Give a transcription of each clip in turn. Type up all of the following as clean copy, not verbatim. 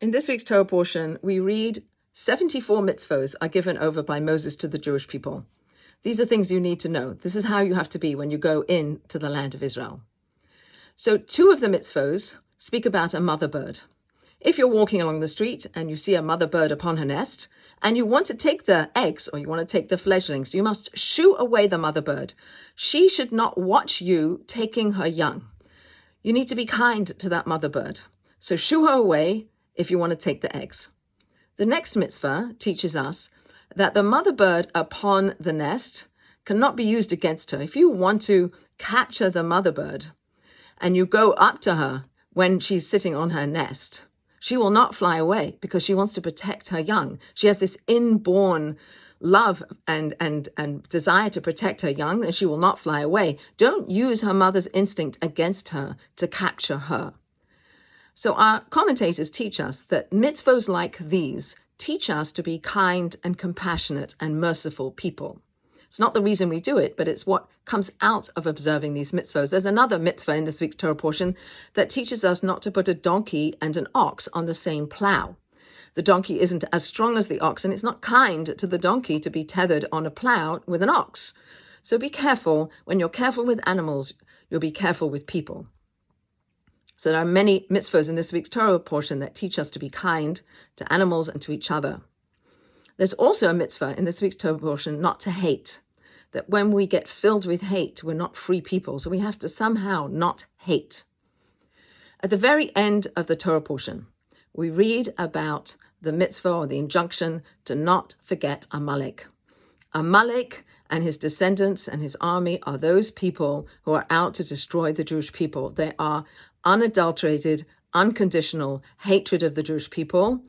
In this week's Torah portion, we read 74 mitzvos are given over by Moses to the Jewish people. These are things you need to know. This is how you have to be when you go into the land of Israel. So 2 of the mitzvos speak about a mother bird. If you're walking along the street and you see a mother bird upon her nest, and you want to take the eggs or you want to take the fledglings, you must shoo away the mother bird. She should not watch you taking her young. You need to be kind to that mother bird. So shoo her away if you want to take the eggs. The next mitzvah teaches us that the mother bird upon the nest cannot be used against her. If you want to capture the mother bird and you go up to her when she's sitting on her nest, she will not fly away because she wants to protect her young. She has this inborn love and desire to protect her young, and she will not fly away. Don't use her mother's instinct against her to capture her. So our commentators teach us that mitzvos like these teach us to be kind and compassionate and merciful people. It's not the reason we do it, but it's what comes out of observing these mitzvos. There's another mitzvah in this week's Torah portion that teaches us not to put a donkey and an ox on the same plow. The donkey isn't as strong as the ox, and it's not kind to the donkey to be tethered on a plow with an ox. So be careful. When you're careful with animals, you'll be careful with people. So there are many mitzvahs in this week's Torah portion that teach us to be kind to animals and to each other. There's also a mitzvah in this week's Torah portion not to hate, that when we get filled with hate, we're not free people. So we have to somehow not hate. At the very end of the Torah portion, we read about the mitzvah or the injunction to not forget Amalek. Amalek and his descendants and his army are those people who are out to destroy the Jewish people. They are unadulterated, unconditional hatred of the Jewish people,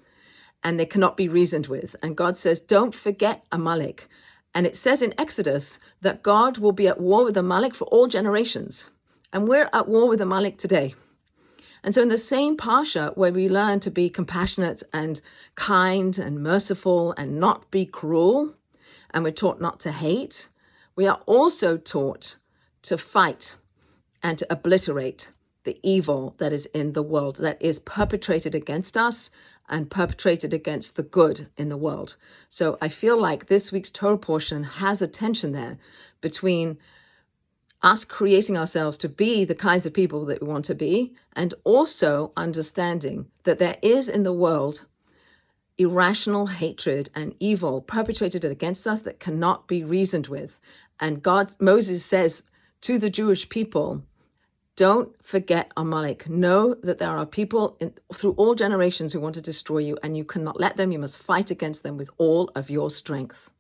and they cannot be reasoned with. And God says, don't forget Amalek. And it says in Exodus that God will be at war with Amalek for all generations. And we're at war with Amalek today. And so in the same Parasha where we learn to be compassionate and kind and merciful and not be cruel, and we're taught not to hate, we are also taught to fight and to obliterate the evil that is in the world, that is perpetrated against us and perpetrated against the good in the world. So I feel like this week's Torah portion has a tension there between us creating ourselves to be the kinds of people that we want to be, and also understanding that there is in the world irrational hatred and evil perpetrated against us that cannot be reasoned with. And Moses says to the Jewish people, don't forget Amalek. Know that there are people through all generations who want to destroy you, and you cannot let them. You must fight against them with all of your strength.